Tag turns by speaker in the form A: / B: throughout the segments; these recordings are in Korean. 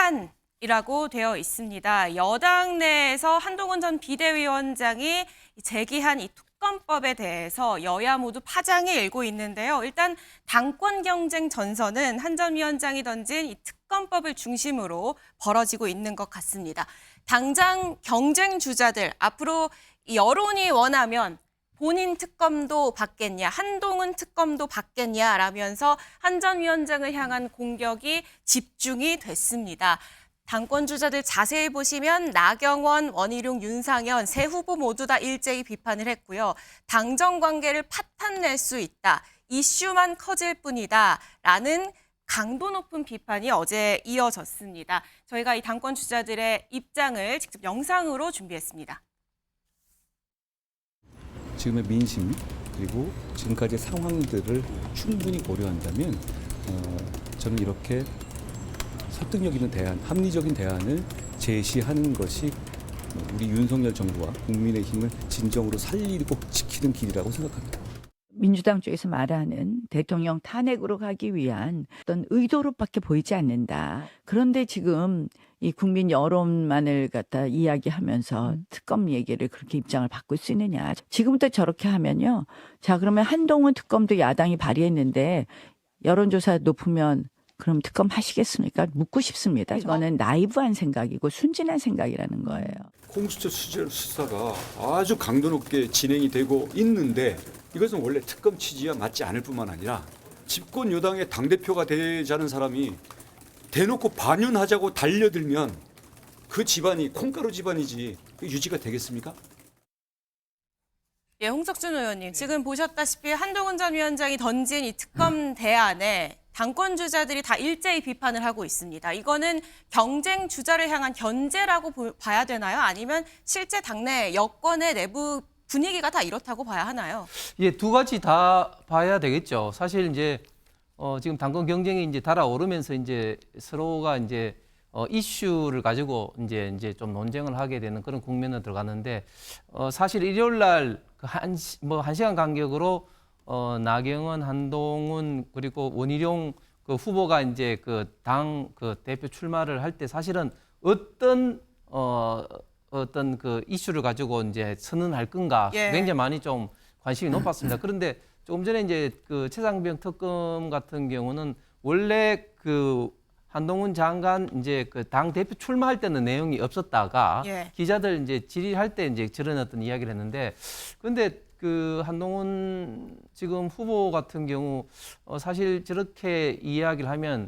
A: 비판이라고 되어 있습니다. 여당 내에서 한동훈 전 비대위원장이 제기한 이 특검법에 대해서 여야 모두 파장이 일고 있는데요. 일단 당권 경쟁 전선은 한 전 위원장이 던진 이 특검법을 중심으로 벌어지고 있는 것 같습니다. 당장 경쟁 주자들 앞으로 이 여론이 원하면 본인 특검도 받겠냐, 한동훈 특검도 받겠냐라면서 한 전 위원장을 향한 공격이 집중이 됐습니다. 당권 주자들 자세히 보시면 나경원, 원희룡, 윤상현 세 후보 모두 다 일제히 비판을 했고요. 당정 관계를 파탄낼 수 있다. 이슈만 커질 뿐이다라는 강도 높은 비판이 어제 이어졌습니다. 저희가 이 당권 주자들의 입장을 직접 영상으로 준비했습니다.
B: 지금의 민심 그리고 지금까지의 상황들을 충분히 고려한다면 저는 이렇게 설득력 있는 대안, 합리적인 대안을 제시하는 것이 우리 윤석열 정부와 국민의힘을 진정으로 살리고 지키는 길이라고 생각합니다.
C: 민주당 쪽에서 말하는 대통령 탄핵으로 가기 위한 어떤 의도로밖에 보이지 않는다. 그런데 지금 이 국민 여론만을 갖다 이야기하면서 특검 얘기를 그렇게 입장을 바꿀 수 있느냐. 지금부터 저렇게 하면요. 자, 그러면 한동훈 특검도 야당이 발의했는데 여론조사 높으면 그럼 특검 하시겠습니까? 묻고 싶습니다. 이거는 나이브한 생각이고 순진한 생각이라는 거예요.
D: 공수처 수사가 아주 강도 높게 진행이 되고 있는데 이것은 원래 특검 취지와 맞지 않을 뿐만 아니라 집권 여당의 당대표가 되자는 사람이 대놓고 반윤하자고 달려들면 그 집안이 콩가루 집안이지 유지가 되겠습니까?
A: 예, 홍석준 의원님, 지금 보셨다시피 한동훈 전 위원장이 던진 이 특검 대안에 당권 주자들이 다 일제히 비판을 하고 있습니다. 이거는 경쟁 주자를 향한 견제라고 봐야 되나요? 아니면 실제 당내 여권의 내부 분위기가 다 이렇다고 봐야 하나요?
E: 예, 두 가지 다 봐야 되겠죠. 사실 이제 지금 당권 경쟁이 이제 달아오르면서 이제 서로가 이제 이슈를 가지고 이제 좀 논쟁을 하게 되는 그런 국면으로 들어갔는데 사실 일요일 날한 시간 간격으로 나경원, 한동훈 그리고 원희룡 그 후보가 이제 그 당 그 대표 출마를 할 때 사실은 어떤 그 이슈를 가지고 이제 선언할 건가 굉장히 많이 좀 관심이 높았습니다. 그런데 조금 전에 이제 그 최상병 특검 같은 경우는 원래 그 한동훈 장관 이제 그 당 대표 출마할 때는 내용이 없었다가 기자들 이제 질의할 때 이제 저런 어떤 이야기를 했는데 근데 그 한동훈 지금 후보 같은 경우 사실 저렇게 이야기를 하면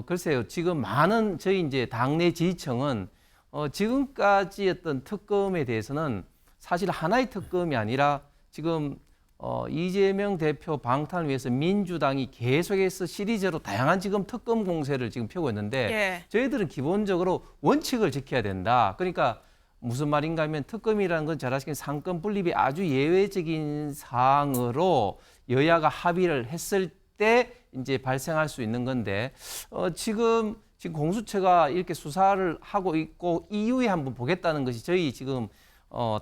E: 글쎄요 지금 많은 저희 이제 당내 지지층은 지금까지 어떤 특검에 대해서는 사실 하나의 특검이 아니라 지금 이재명 대표 방탄을 위해서 민주당이 계속해서 시리즈로 다양한 지금 특검 공세를 지금 펴고 있는데 저희들은 기본적으로 원칙을 지켜야 된다. 그러니까 무슨 말인가 하면 특검이라는 건 잘 아시겠지만 상권 분립이 아주 예외적인 사항으로 여야가 합의를 했을 때 이제 발생할 수 있는 건데 지금 공수처가 이렇게 수사를 하고 있고 이후에 한번 보겠다는 것이 저희 지금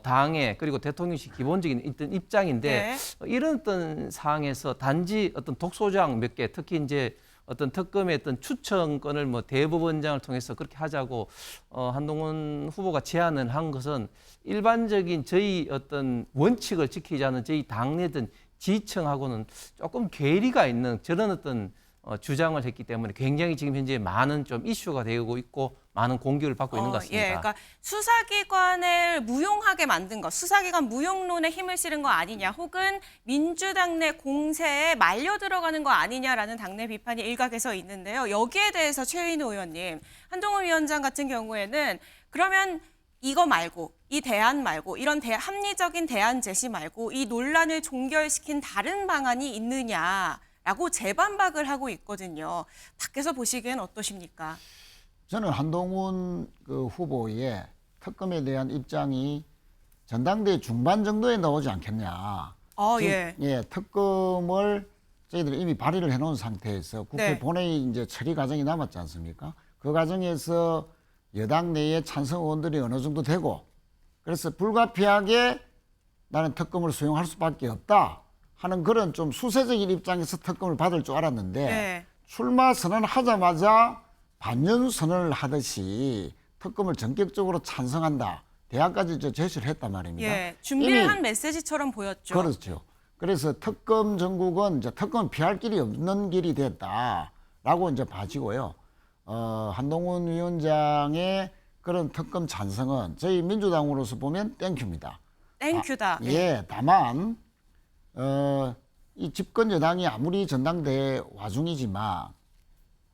E: 당의 그리고 대통령실 기본적인 어떤 입장인데 이런 어떤 상황에서 단지 어떤 독소장 몇 개 특히 이제 어떤 특검의 어떤 추천권을 뭐 대법원장을 통해서 그렇게 하자고 한동훈 후보가 제안을 한 것은 일반적인 저희 어떤 원칙을 지키자는 저희 당내든 지지층하고는 조금 괴리가 있는 저런 어떤 주장을 했기 때문에 굉장히 지금 현재 많은 좀 이슈가 되고 있고 많은 공격을 받고 있는 것 같습니다.
A: 그러니까 수사기관을 무용하게 만든 것, 수사기관 무용론에 힘을 실은 거 아니냐, 혹은 민주당 내 공세에 말려 들어가는 거 아니냐라는 당내 비판이 일각에서 있는데요. 여기에 대해서 최인호 의원님, 한동훈 위원장 같은 경우에는 그러면 이거 말고, 이 대안 말고, 이런 합리적인 대안 제시 말고 이 논란을 종결시킨 다른 방안이 있느냐라고 재반박을 하고 있거든요. 밖에서 보시기엔 어떠십니까?
F: 저는 한동훈 그 후보의 특검에 대한 입장이 전당대회 중반 정도에 나오지 않겠냐. 특검을 저희들이 이미 발의를 해놓은 상태에서 국회 본회의 이제 처리 과정이 남았지 않습니까? 그 과정에서 여당 내에 찬성 의원들이 어느 정도 되고 그래서 불가피하게 나는 특검을 수용할 수밖에 없다 하는 그런 좀 수세적인 입장에서 특검을 받을 줄 알았는데 출마 선언하자마자 반년선언을 하듯이 특검을 전격적으로 찬성한다. 대학까지 제시를 했단 말입니다.
A: 예, 준비를
F: 이미
A: 한 메시지처럼 보였죠.
F: 그렇죠. 그래서 특검 정국은 이제 특검 피할 길이 없는 길이 됐다라고 이제 봐지고요. 한동훈 위원장의 그런 특검 찬성은 저희 민주당으로서 보면 땡큐입니다.
A: 땡큐다.
F: 예, 다만 이 집권 여당이 아무리 전당대회 와중이지만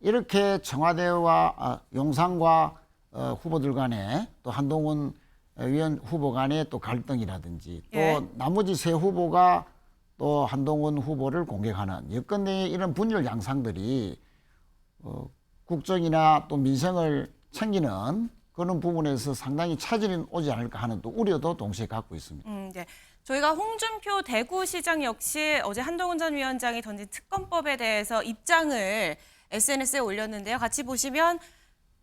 F: 이렇게 청와대와 용산과 후보들 간에 또 한동훈 위원 후보 간에 또 갈등이라든지 또
A: 예.
F: 나머지 세 후보가 또 한동훈 후보를 공격하는 여권 내의 이런 분열 양상들이 국정이나 또 민생을 챙기는 그런 부분에서 상당히 차질이 오지 않을까 하는 또 우려도 동시에 갖고 있습니다.
A: 네. 저희가 홍준표 대구시장 역시 어제 한동훈 전 위원장이 던진 특검법에 대해서 입장을 SNS에 올렸는데요. 같이 보시면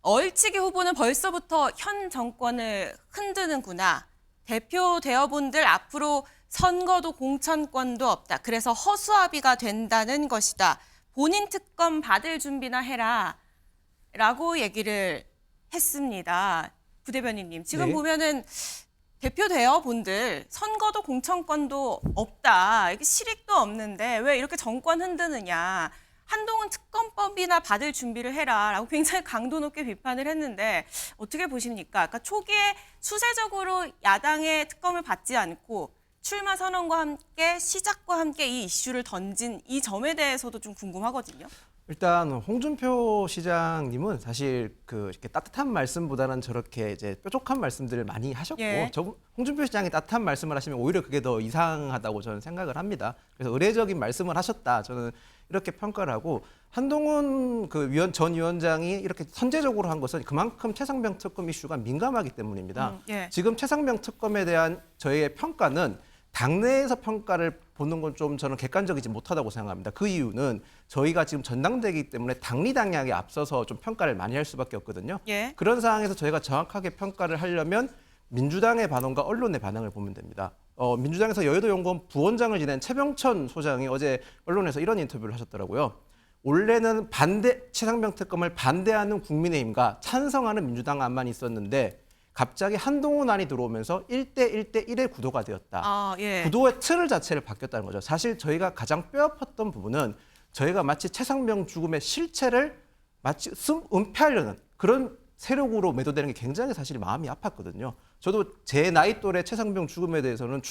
A: 얼치기 후보는 벌써부터 현 정권을 흔드는구나. 대표 되어본들 앞으로 선거도 공천권도 없다. 그래서 허수아비가 된다는 것이다. 본인 특검 받을 준비나 해라. 라고 얘기를 했습니다. 부대변인님. 지금
E: 네.
A: 보면은 대표 되어본들 선거도 공천권도 없다. 이게 실익도 없는데 왜 이렇게 정권 흔드느냐. 한동훈 특검법이나 받을 준비를 해라라고 굉장히 강도 높게 비판을 했는데 어떻게 보십니까? 그러니까 초기에 수세적으로 야당의 특검을 받지 않고 출마 선언과 함께 시작과 함께 이 이슈를 던진 이 점에 대해서도 좀 궁금하거든요.
G: 일단 홍준표 시장님은 사실 그 이렇게 따뜻한 말씀보다는 저렇게 이제 뾰족한 말씀들을 많이 하셨고,
A: 예.
G: 홍준표 시장이 따뜻한 말씀을 하시면 오히려 그게 더 이상하다고 저는 생각을 합니다. 그래서 의례적인 말씀을 하셨다. 저는 이렇게 평가를 하고, 한동훈 전 위원장이 이렇게 선제적으로 한 것은 그만큼 최상병 특검 이슈가 민감하기 때문입니다.
A: 예.
G: 지금 최상병 특검에 대한 저희의 평가는 당내에서 평가를 보는 건 좀 저는 객관적이지 못하다고 생각합니다. 그 이유는 저희가 지금 전당대회이기 때문에 당리당략에 앞서서 좀 평가를 많이 할 수밖에 없거든요.
A: 예.
G: 그런 상황에서 저희가 정확하게 평가를 하려면 민주당의 반응과 언론의 반응을 보면 됩니다. 민주당에서 여의도연구원 부원장을 지낸 최병천 소장이 어제 언론에서 이런 인터뷰를 하셨더라고요. 원래는 최상병 특검을 반대하는 국민의힘과 찬성하는 민주당 안만 있었는데 갑자기 한동훈 안이 들어오면서 1대1대1의 구도가 되었다.
A: 아, 예.
G: 구도의 틀 자체를 바뀌었다는 거죠. 사실 저희가 가장 뼈아팠던 부분은 저희가 마치 최상병 죽음의 실체를 마치 은폐하려는 그런 세력으로 매도되는 게 굉장히 사실 마음이 아팠거든요. 저도 제 나이 또래 최상병 죽음에 대해서는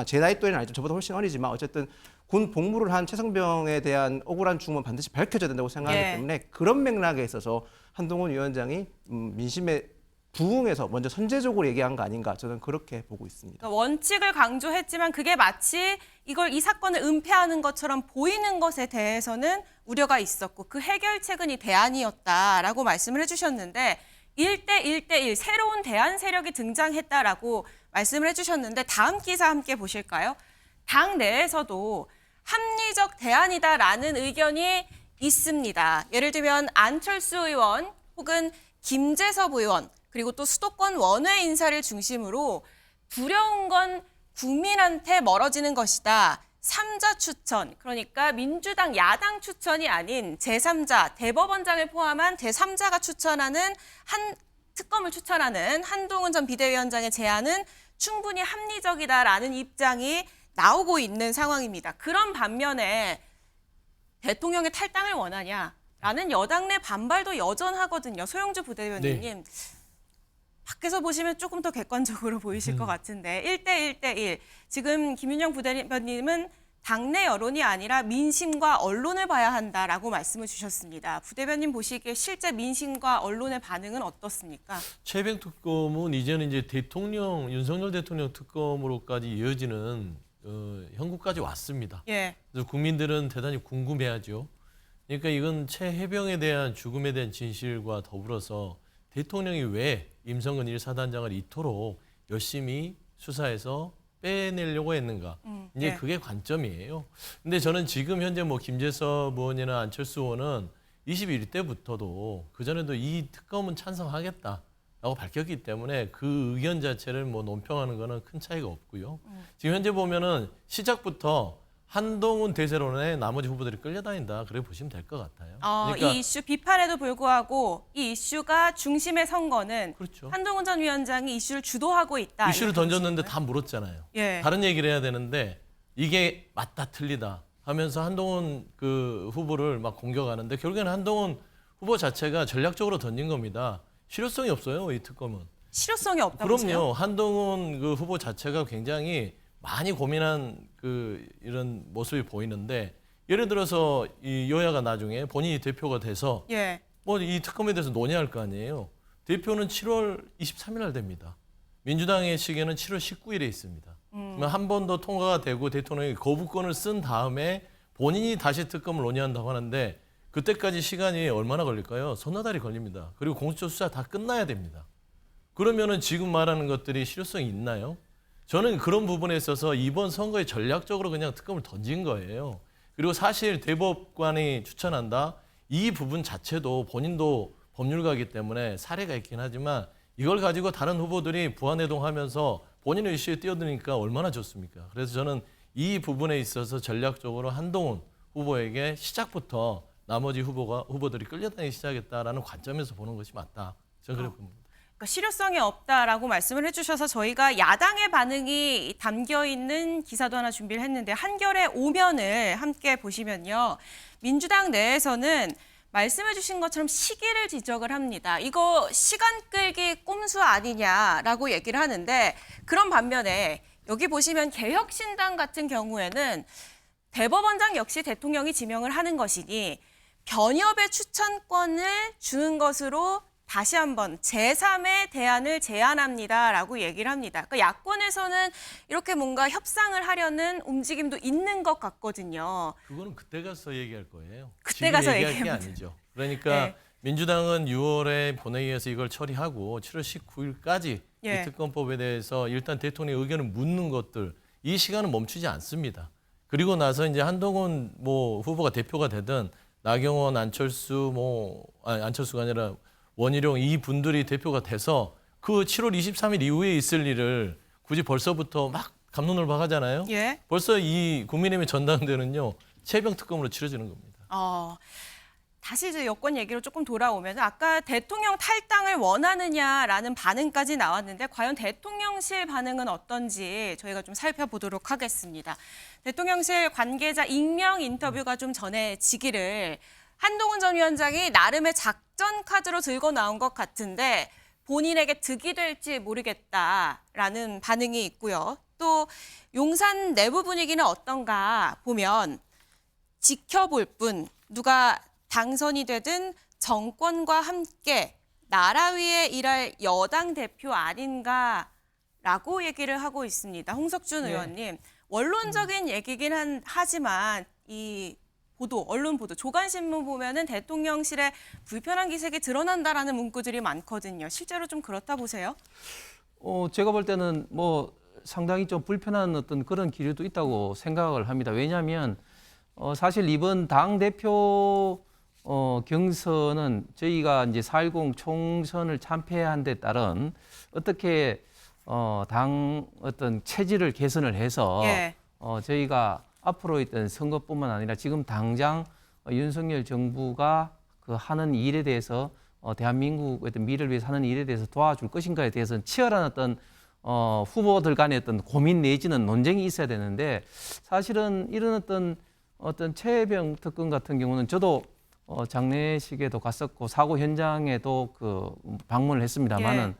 G: 제 나이 또래는 아니죠. 저보다 훨씬 어리지만 어쨌든 군 복무를 한 최상병에 대한 억울한 죽음은 반드시 밝혀져야 된다고 생각하기
A: 예.
G: 때문에 그런 맥락에 있어서 한동훈 위원장이 민심에 부응해서 먼저 선제적으로 얘기한 거 아닌가 저는 그렇게 보고 있습니다.
A: 그러니까 원칙을 강조했지만 그게 마치 이 사건을 은폐하는 것처럼 보이는 것에 대해서는 우려가 있었고 그 해결책은 이 대안이었다라고 말씀을 해주셨는데 1대1대1 새로운 대안 세력이 등장했다라고 말씀을 해주셨는데 다음 기사 함께 보실까요? 당 내에서도 합리적 대안이다라는 의견이 있습니다. 예를 들면 안철수 의원 혹은 김재섭 의원 그리고 또 수도권 원외 인사를 중심으로 두려운 건 국민한테 멀어지는 것이다. 3자 추천, 그러니까 민주당 야당 추천이 아닌 제3자, 대법원장을 포함한 제3자가 추천하는 특검을 추천하는 한동훈 전 비대위원장의 제안은 충분히 합리적이다라는 입장이 나오고 있는 상황입니다. 그런 반면에 대통령의 탈당을 원하냐라는 여당 내 반발도 여전하거든요. 소영주 부대변인님. 밖에서 보시면 조금 더 객관적으로 보이실 것 같은데 1대1대1 지금 김윤영 부대변인님은 당내 여론이 아니라 민심과 언론을 봐야 한다라고 말씀을 주셨습니다. 부대변인 보시기에 실제 민심과 언론의 반응은 어떻습니까?
H: 최병 특검은 이제는 이제 윤석열 대통령 특검으로까지 이어지는 형국까지 왔습니다.
A: 예.
H: 그래서 국민들은 대단히 궁금해하죠. 그러니까 이건 최해병에 대한 죽음에 대한 진실과 더불어서 대통령이 왜 임성근 1사단장을 이토록 열심히 수사해서 빼내려고 했는가. 이제
A: 네.
H: 그게 관점이에요. 근데 저는 지금 현재 김재섭 의원이나 안철수 의원은 21대부터도 그전에도 이 특검은 찬성하겠다라고 밝혔기 때문에 그 의견 자체를 논평하는 거는 큰 차이가 없고요. 지금 현재 보면은 시작부터 한동훈 대세론에 나머지 후보들이 끌려다닌다. 그래 보시면 될 것 같아요.
A: 이 이슈 비판에도 불구하고 이 이슈가 중심에 선 거는
H: 그렇죠.
A: 한동훈 전 위원장이 이슈를 주도하고 있다.
H: 이슈를
A: 이렇게
H: 던졌는데
A: 보시는
H: 다 물었잖아요.
A: 예.
H: 다른 얘기를 해야 되는데 이게 맞다 틀리다 하면서 한동훈 그 후보를 막 공격하는데 결국에는 한동훈 후보 자체가 전략적으로 던진 겁니다. 실효성이 없어요, 이 특검은.
A: 실효성이 없다고 보세요?
H: 그럼요. 한동훈 그 후보 자체가 굉장히 많이 고민한 그 이런 모습이 보이는데 예를 들어서 이 여야가 나중에 본인이 대표가 돼서
A: 예.
H: 뭐 이 특검에 대해서 논의할 거 아니에요. 대표는 7월 23일 날 됩니다. 민주당의 시계는 7월 19일에 있습니다. 그러면 한 번 더 통과가 되고 대통령이 거부권을 쓴 다음에 본인이 다시 특검을 논의한다고 하는데 그때까지 시간이 얼마나 걸릴까요? 서너 달이 걸립니다. 그리고 공수처 수사 다 끝나야 됩니다. 그러면은 지금 말하는 것들이 실효성이 있나요? 저는 그런 부분에 있어서 이번 선거에 전략적으로 그냥 특검을 던진 거예요. 그리고 사실 대법관이 추천한다. 이 부분 자체도 본인도 법률가이기 때문에 사례가 있긴 하지만 이걸 가지고 다른 후보들이 부안해동하면서 본인의 이슈에 뛰어드니까 얼마나 좋습니까? 그래서 저는 이 부분에 있어서 전략적으로 한동훈 후보에게 시작부터 나머지 후보들이 끌려다니기 시작했다라는 관점에서 보는 것이 맞다. 저는 그렇게 봅니다.
A: 그러니까 실효성이 없다라고 말씀을 해주셔서 저희가 야당의 반응이 담겨 있는 기사도 하나 준비를 했는데 한겨레 오면을 함께 보시면요. 민주당 내에서는 말씀해 주신 것처럼 시기를 지적을 합니다. 이거 시간 끌기 꼼수 아니냐라고 얘기를 하는데 그런 반면에 여기 보시면 개혁신당 같은 경우에는 대법원장 역시 대통령이 지명을 하는 것이니 변협의 추천권을 주는 것으로 다시 한번 제3의 대안을 제안합니다라고 얘기를 합니다. 그러니까 야권에서는 이렇게 뭔가 협상을 하려는 움직임도 있는 것 같거든요.
H: 그거는 그때 가서 얘기할 거예요.
A: 그때
H: 지금
A: 가서
H: 얘기할 게
A: 얘기합니다.
H: 아니죠. 그러니까
A: 네.
H: 민주당은 6월에 본회의에서 이걸 처리하고 7월 19일까지
A: 예.
H: 이 특검법에 대해서 일단 대통령의 의견을 묻는 것들 이 시간은 멈추지 않습니다. 그리고 나서 이제 한동훈 뭐 후보가 대표가 되든 나경원, 안철수 안철수가 아니라 원희룡 이 분들이 대표가 돼서 그 7월 23일 이후에 있을 일을 굳이 벌써부터 막 갑론을박하잖아요.
A: 예.
H: 벌써 이 국민의힘의 전당대회는요 체병 특검으로 치러지는 겁니다.
A: 다시 이제 여권 얘기로 조금 돌아오면 아까 대통령 탈당을 원하느냐라는 반응까지 나왔는데 과연 대통령실 반응은 어떤지 저희가 좀 살펴보도록 하겠습니다. 대통령실 관계자 익명 인터뷰가 좀 전해지기를 한동훈 전 위원장이 나름의 작전 카드로 들고 나온 것 같은데 본인에게 득이 될지 모르겠다라는 반응이 있고요. 또 용산 내부 분위기는 어떤가 보면 지켜볼 뿐 누가 당선이 되든 정권과 함께 나라 위에 일할 여당 대표 아닌가라고 얘기를 하고 있습니다. 홍석준 의원님, 원론적인 얘기긴 하지만 이 언론 보도, 조간신문 보면은 대통령실에 불편한 기색이 드러난다라는 문구들이 많거든요. 실제로 좀 그렇다 보세요?
E: 제가 볼 때는 뭐 상당히 좀 불편한 어떤 그런 기류도 있다고 생각을 합니다. 왜냐하면 사실 이번 당 대표 경선은 저희가 이제 4.10 총선을 참패한 데 따른 어떻게 당 어떤 체질을 개선을 해서
A: 예.
E: 저희가 앞으로 있던 선거뿐만 아니라 지금 당장 윤석열 정부가 그 하는 일에 대해서 대한민국의 어떤 미래를 위해서 하는 일에 대해서 도와줄 것인가에 대해서는 치열한 어떤 후보들 간의 어떤 고민 내지는 논쟁이 있어야 되는데 사실은 이런 어떤 최혜병 특검 같은 경우는 저도 장례식에도 갔었고 사고 현장에도 그 방문을 했습니다만은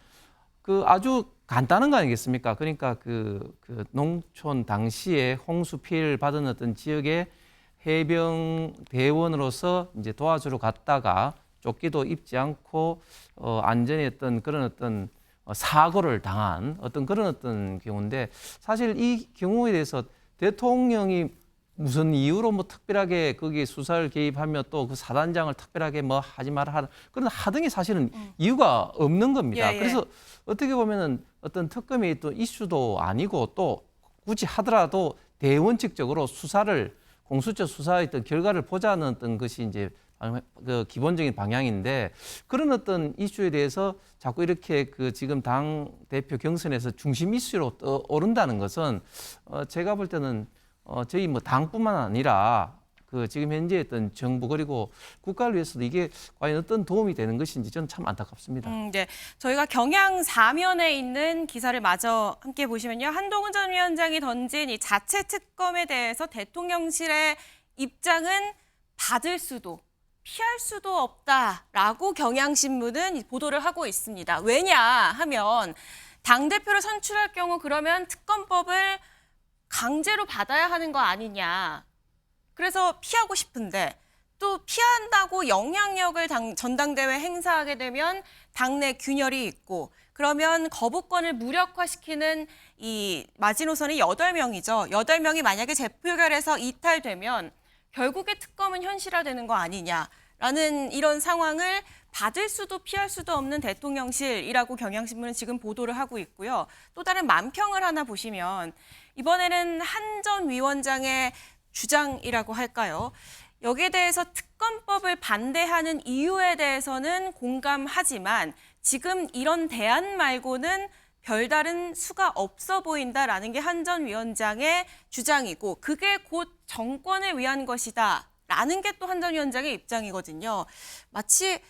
E: 그 아주 간단한 거 아니겠습니까? 그러니까 그 농촌 당시에 홍수 피해를 받은 어떤 지역의 해병 대원으로서 이제 도와주러 갔다가 조끼도 입지 않고 안전에 그런 어떤 사고를 당한 그런 어떤 경우인데 사실 이 경우에 대해서 대통령이 무슨 이유로 뭐 특별하게 거기에 수사를 개입하며 또 그 사단장을 특별하게 뭐 하지 마라 하는 그런 하등이 사실은 이유가 없는 겁니다.
A: 예.
E: 그래서 어떻게 보면은 어떤 특검이 또 이슈도 아니고 또 굳이 하더라도 대원칙적으로 수사를 공수처 수사의 어떤 결과를 보자는 어떤 것이 이제 그 기본적인 방향인데 그런 어떤 이슈에 대해서 자꾸 이렇게 그 지금 당 대표 경선에서 중심 이슈로 떠오른다는 것은 제가 볼 때는 저희 뭐 당뿐만 아니라 그 지금 현재 어떤 정부 그리고 국가를 위해서도 이게 과연 어떤 도움이 되는 것인지 저는 참 안타깝습니다.
A: 네. 저희가 경향 4면에 있는 기사를 마저 함께 보시면요. 한동훈 전 위원장이 던진 이 자체 특검에 대해서 대통령실의 입장은 받을 수도 피할 수도 없다라고 경향신문은 보도를 하고 있습니다. 왜냐 하면 당대표를 선출할 경우 그러면 특검법을 강제로 받아야 하는 거 아니냐. 그래서 피하고 싶은데 또 피한다고 영향력을 전당대회 행사하게 되면 당내 균열이 있고 그러면 거부권을 무력화시키는 이 마지노선이 8명이죠. 8명이 만약에 재표결에서 이탈되면 결국에 특검은 현실화되는 거 아니냐라는 이런 상황을 받을 수도 피할 수도 없는 대통령실이라고 경향신문은 지금 보도를 하고 있고요. 또 다른 만평을 하나 보시면 이번에는 한 전 위원장의 주장이라고 할까요? 여기에 대해서 특검법을 반대하는 이유에 대해서는 공감하지만 지금 이런 대안 말고는 별다른 수가 없어 보인다라는 게 한 전 위원장의 주장이고 그게 곧 정권을 위한 것이다라는 게 또 한 전 위원장의 입장이거든요. 마치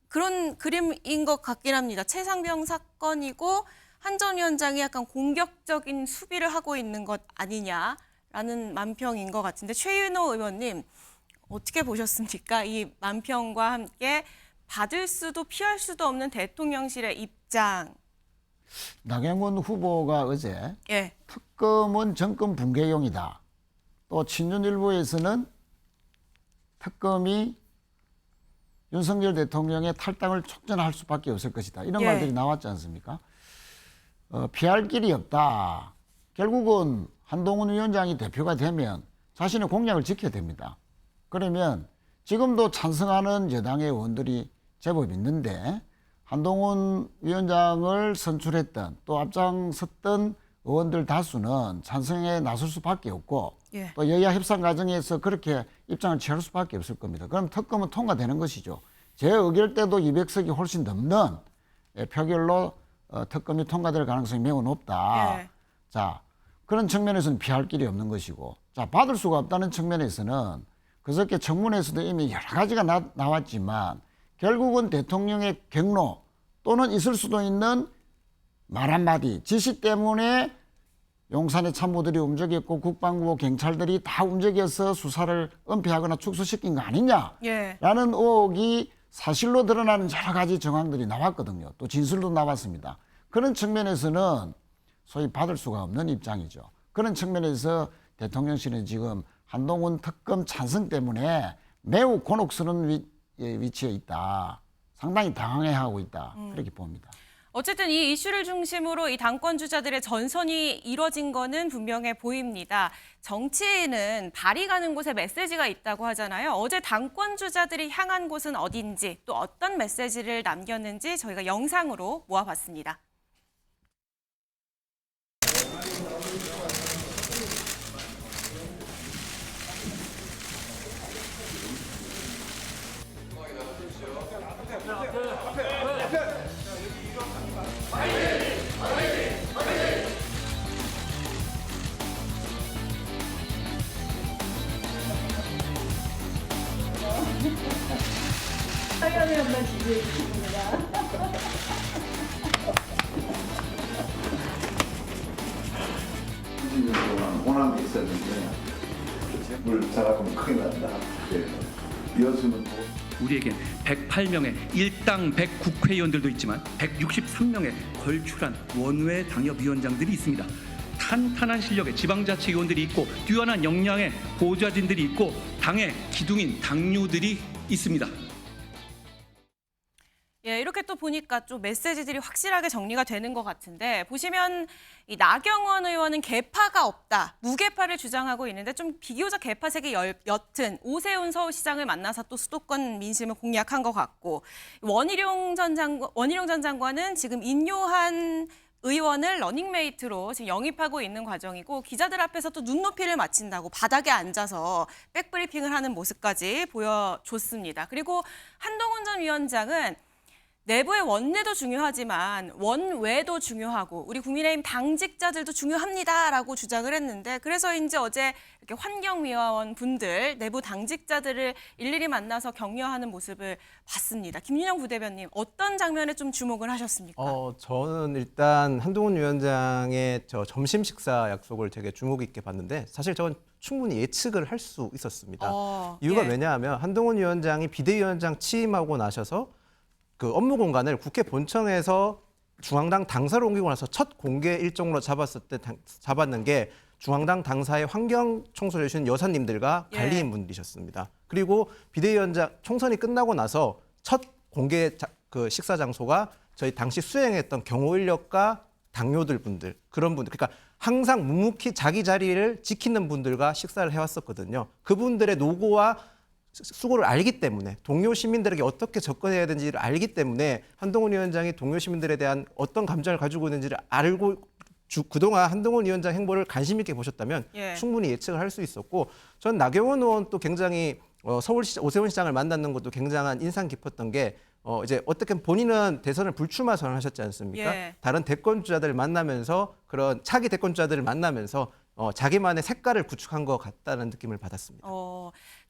A: 그런 그림인 것 같긴 합니다. 최상병 사건이고 한 전 위원장이 약간 공격적인 수비를 하고 있는 것 아니냐라는 만평인 것 같은데 최윤호 의원님 어떻게 보셨습니까? 이 만평과 함께 받을 수도 피할 수도 없는 대통령실의 입장.
F: 나경원 후보가 어제
A: 예.
F: 특검은 정권 붕괴용이다. 또 친윤일보에서는 특검이 윤석열 대통령의 탈당을 촉진할 수밖에 없을 것이다. 이런
A: 예.
F: 말들이 나왔지 않습니까? 피할 길이 없다. 결국은 한동훈 위원장이 대표가 되면 자신의 공약을 지켜야 됩니다. 그러면 지금도 찬성하는 여당의 의원들이 제법 있는데 한동훈 위원장을 선출했던 또 앞장섰던 의원들 다수는 찬성에 나설 수밖에 없고
A: 예.
F: 또 여야 협상 과정에서 그렇게 입장을 취할 수밖에 없을 겁니다. 그럼 특검은 통과되는 것이죠. 제 의결 때도 200석이 훨씬 넘는 표결로 특검이 통과될 가능성이 매우 높다.
A: 예.
F: 자, 그런 측면에서는 피할 길이 없는 것이고, 자, 받을 수가 없다는 측면에서는 그저께 청문회에서도 이미 여러 가지가 나왔지만 결국은 대통령의 경로 또는 있을 수도 있는 말 한마디, 지시 때문에 용산의 참모들이 움직였고 국방부 경찰들이 다 움직여서 수사를 은폐하거나 축소시킨 거 아니냐라는
A: 예.
F: 의혹이 사실로 드러나는 여러 가지 정황들이 나왔거든요. 또 진술도 나왔습니다. 그런 측면에서는 소위 받을 수가 없는 입장이죠. 그런 측면에서 대통령실은 지금 한동훈 특검 찬성 때문에 매우 곤혹스러운 위치에 있다. 상당히 당황해하고 있다. 그렇게 봅니다.
A: 어쨌든 이 이슈를 중심으로 이 당권 주자들의 전선이 이뤄진 거는 분명해 보입니다. 정치인은 발이 가는 곳에 메시지가 있다고 하잖아요. 어제 당권 주자들이 향한 곳은 어딘지 또 어떤 메시지를 남겼는지 저희가 영상으로 모아봤습니다.
I: 호남이 있었는데 물 잘하면 큰일 난다. 여수는
J: 우리에겐 108명의 일당 100 국회의원들도 있지만 163명의 걸출한 원외 당협위원장들이 있습니다. 탄탄한 실력의 지방자치위원들이 있고 뛰어난 역량의 보좌진들이 있고 당의 기둥인 당류들이 있습니다.
A: 예, 이렇게 또 보니까 좀 메시지들이 확실하게 정리가 되는 것 같은데 보시면 이 나경원 의원은 개파가 없다, 무개파를 주장하고 있는데 좀 비교적 개파색이 옅은 오세훈 서울시장을 만나서 또 수도권 민심을 공략한 것 같고 원희룡 전 장관은 지금 인요한 의원을 러닝메이트로 지금 영입하고 있는 과정이고 기자들 앞에서 또 눈높이를 맞춘다고 바닥에 앉아서 백브리핑을 하는 모습까지 보여줬습니다. 그리고 한동훈 전 위원장은 내부의 원내도 중요하지만 원외도 중요하고 우리 국민의힘 당직자들도 중요합니다라고 주장을 했는데 그래서인지 어제 이렇게 환경위원 분들 내부 당직자들을 일일이 만나서 격려하는 모습을 봤습니다. 김윤영 부대변님 어떤 장면에 좀 주목을 하셨습니까?
G: 저는 일단 한동훈 위원장의 저 점심 식사 약속을 되게 주목 있게 봤는데 사실 저는 충분히 예측을 할 수 있었습니다. 이유가
A: 예.
G: 왜냐하면 한동훈 위원장이 비대위원장 취임하고 나셔서 그 업무 공간을 국회 본청에서 중앙당 당사로 옮기고 나서 첫 공개 일정으로 잡았는 게 중앙당 당사의 환경 청소를 해주신 여사님들과
A: 예.
G: 관리인 분들이셨습니다. 그리고 비대위원장 총선이 끝나고 나서 첫 공개 그 식사 장소가 저희 당시 수행했던 경호 인력과 당뇨들 분들 그런 분들 그러니까 항상 묵묵히 자기 자리를 지키는 분들과 식사를 해왔었거든요. 그분들의 노고와 수고를 알기 때문에 동료 시민들에게 어떻게 접근해야 되는지를 알기 때문에 한동훈 위원장이 동료 시민들에 대한 어떤 감정을 가지고 있는지를 알고 그동안 한동훈 위원장 행보를 관심 있게 보셨다면
A: 예.
G: 충분히 예측을 할 수 있었고 전 나경원 의원 또 굉장히 서울시 오세훈 시장을 만났는 것도 굉장한 인상 깊었던 게 이제 어떻게 본인은 대선을 불출마 선언하셨지 않습니까?
A: 예.
G: 다른 대권주자들을 만나면서 그런 차기 대권주자들을 만나면서 자기만의 색깔을 구축한 것 같다는 느낌을 받았습니다.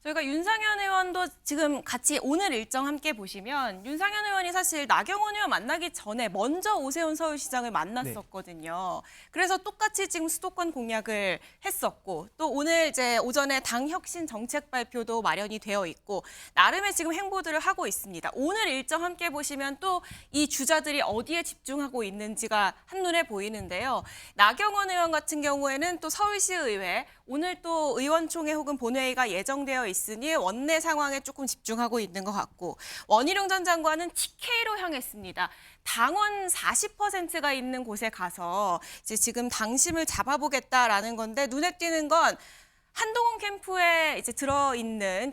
A: 저희가 윤상현 의원도 지금 같이 오늘 일정 함께 보시면 윤상현 의원이 사실 나경원 의원 만나기 전에 먼저 오세훈 서울시장을 만났었거든요. 그래서 똑같이 지금 수도권 공약을 했었고 또 오늘 이제 오전에 당혁신 정책 발표도 마련이 되어 있고 나름의 지금 행보들을 하고 있습니다. 오늘 일정 함께 보시면 또 이 주자들이 어디에 집중하고 있는지가 한눈에 보이는데요. 나경원 의원 같은 경우에는 또 서울시의회 오늘 또 의원총회 혹은 본회의가 예정되어 있으니 원내 상황에 조금 집중하고 있는 것 같고 원희룡 전 장관은 TK로 향했습니다. 당원 40%가 있는 곳에 가서 이제 지금 당심을 잡아보겠다라는 건데 눈에 띄는 건 한동훈 캠프에 이제 들어가 있는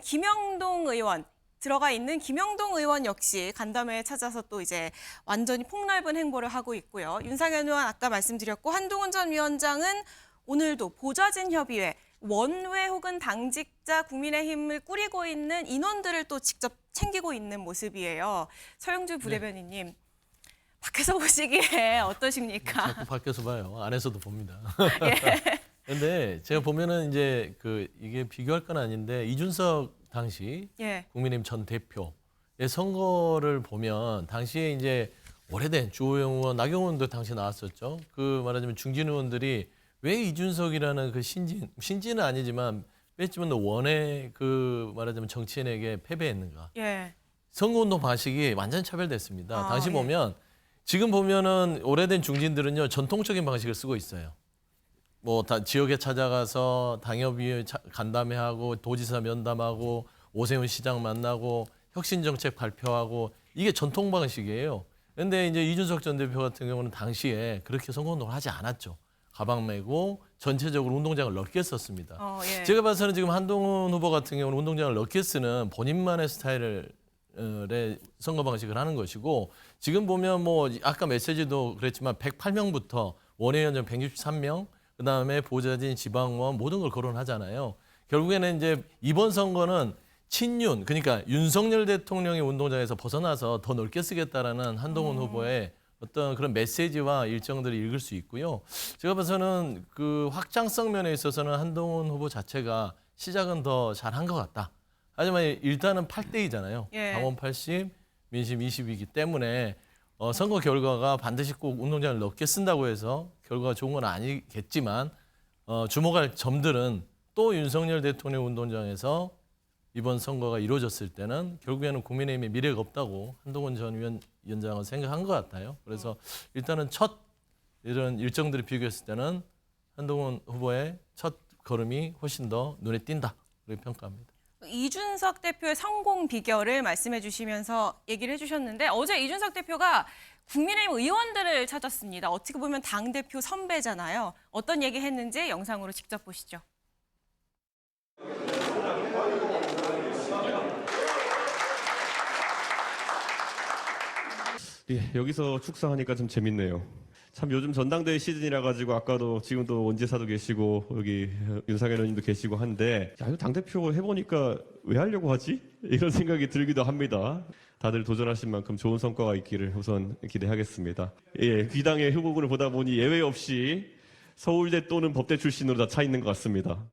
A: 김영동 의원 역시 간담회에 찾아서 또 이제 완전히 폭넓은 행보를 하고 있고요. 윤상현 의원 아까 말씀드렸고 한동훈 전 위원장은 오늘도 보좌진 협의회 원외 혹은 당직자 국민의힘을 꾸리고 있는 인원들을 또 직접 챙기고 있는 모습이에요. 서영주 부대변인님, 밖에서 보시기에 어떠십니까?
H: 자꾸 밖에서 봐요. 안에서도 봅니다. 근데 제가 보면은 이제 이게 비교할 건 아닌데 이준석 당시 국민의힘 전 대표의 선거를 보면 당시에 이제 오래된 주호영 의원, 나경원 의원도 당시 나왔었죠. 그 말하자면 중진 의원들이 왜 이준석이라는 그 신진은 아니지만 뺐지만 원의 그 말하자면 정치인에게 패배했는가. 선거운동 방식이 완전 차별됐습니다. 당시 보면 지금 보면은 오래된 중진들은요 전통적인 방식을 쓰고 있어요. 뭐 다 지역에 찾아가서 당협위에 간담회하고 도지사 면담하고 오세훈 시장 만나고 혁신 정책 발표하고 이게 전통 방식이에요. 그런데 이제 이준석 전 대표 같은 경우는 당시에 그렇게 선거운동을 하지 않았죠. 가방 메고 전체적으로 운동장을 넓게 썼습니다. 제가 봐서는 지금 한동훈 후보 같은 경우는 운동장을 넓게 쓰는 본인만의 스타일의 선거 방식을 하는 것이고 지금 보면 뭐 아까 메시지도 그랬지만 108명부터 원외위원장 163명 그다음에 보좌진 지방의원 모든 걸 거론하잖아요. 결국에는 이제 이번 선거는 친윤 그러니까 윤석열 대통령의 운동장에서 벗어나서 더 넓게 쓰겠다라는 한동훈 후보의 어떤 그런 메시지와 일정들을 읽을 수 있고요. 제가 봐서는 그 확장성 면에 있어서는 한동훈 후보 자체가 시작은 더 잘한 것 같다. 하지만 일단은 8대이잖아요. 당원 80, 민심 20이기 때문에 선거 결과가 반드시 꼭 운동장을 넓게 쓴다고 해서 결과가 좋은 건 아니겠지만 주목할 점들은 또 윤석열 대통령 운동장에서 이번 선거가 이루어졌을 때는 결국에는 국민의힘의 미래가 없다고 한동훈 전 위원장은 생각한 것 같아요. 그래서 일단은 첫 이런 일정들을 비교했을 때는 한동훈 후보의 첫 걸음이 훨씬 더 눈에 띈다. 그렇게 평가합니다.
A: 이준석 대표의 성공 비결을 말씀해 주시면서 얘기를 해주셨는데 어제 이준석 대표가 국민의힘 의원들을 찾았습니다. 어떻게 보면 당대표 선배잖아요. 어떤 얘기 했는지 영상으로 직접 보시죠.
K: 예, 여기서 축사하니까 좀 재밌네요. 참 요즘 전당대회 시즌이라 가지고 아까도 지금도 원지사도 계시고 여기 윤상현 의원님도 계시고 한데 야, 이거 당대표 해보니까 왜 하려고 하지? 이런 생각이 들기도 합니다. 다들 도전하신 만큼 좋은 성과가 있기를 우선 기대하겠습니다. 예, 귀당의 후보군을 보다 보니 예외 없이 서울대 또는 법대 출신으로 다 차 있는 것 같습니다.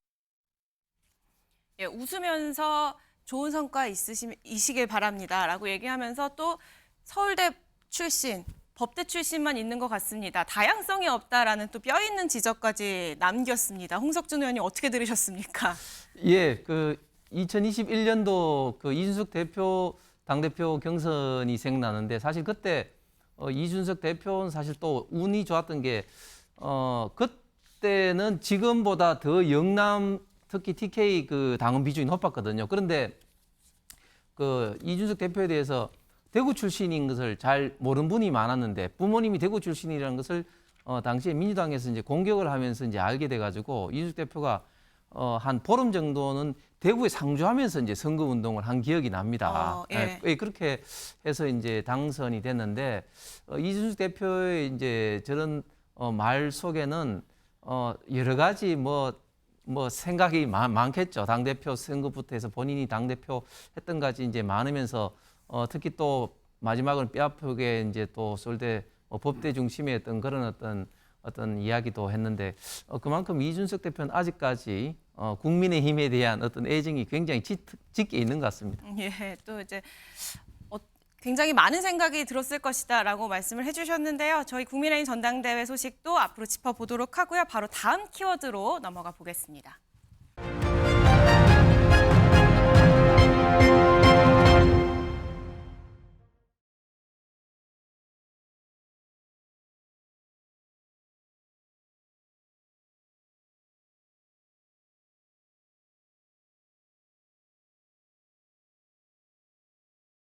A: 예, 웃으면서 좋은 성과 이시길 바랍니다라고 얘기하면서 또 서울대 출신, 법대 출신만 있는 것 같습니다. 다양성이 없다라는 또 뼈 있는 지적까지 남겼습니다. 홍석준 의원님 어떻게 들으셨습니까?
E: 예, 그 2021년도 그 이준석 대표 당대표 경선이 생각나는데 사실 그때 이준석 대표는 사실 또 운이 좋았던 게 그때는 지금보다 더 영남 특히 TK 그 당원 비중이 높았거든요. 그런데 그 이준석 대표에 대해서 대구 출신인 것을 잘 모르는 분이 많았는데 부모님이 대구 출신이라는 것을 당시에 민주당에서 이제 공격을 하면서 이제 알게 돼가지고 이준석 대표가 한 보름 정도는 대구에 상주하면서 이제 선거 운동을 한 기억이 납니다.
A: 예.
E: 예, 그렇게 해서 이제 당선이 됐는데 이준석 대표의 이제 저런 말 속에는 여러 가지 뭐 생각이 많겠죠. 당대표 선거부터 해서 본인이 당대표 했던 까지 이제 많으면서 특히 또 마지막은 뼈아프게 이제 또 서울대 법대 중심의 그런 어떤 이야기도 했는데 그만큼 이준석 대표는 아직까지 국민의힘에 대한 어떤 애정이 굉장히 짙게 있는 것 같습니다.
A: 예, 또 이제 굉장히 많은 생각이 들었을 것이다라고 말씀을 해주셨는데요. 저희 국민의힘 전당대회 소식도 앞으로 짚어보도록 하고요. 바로 다음 키워드로 넘어가 보겠습니다.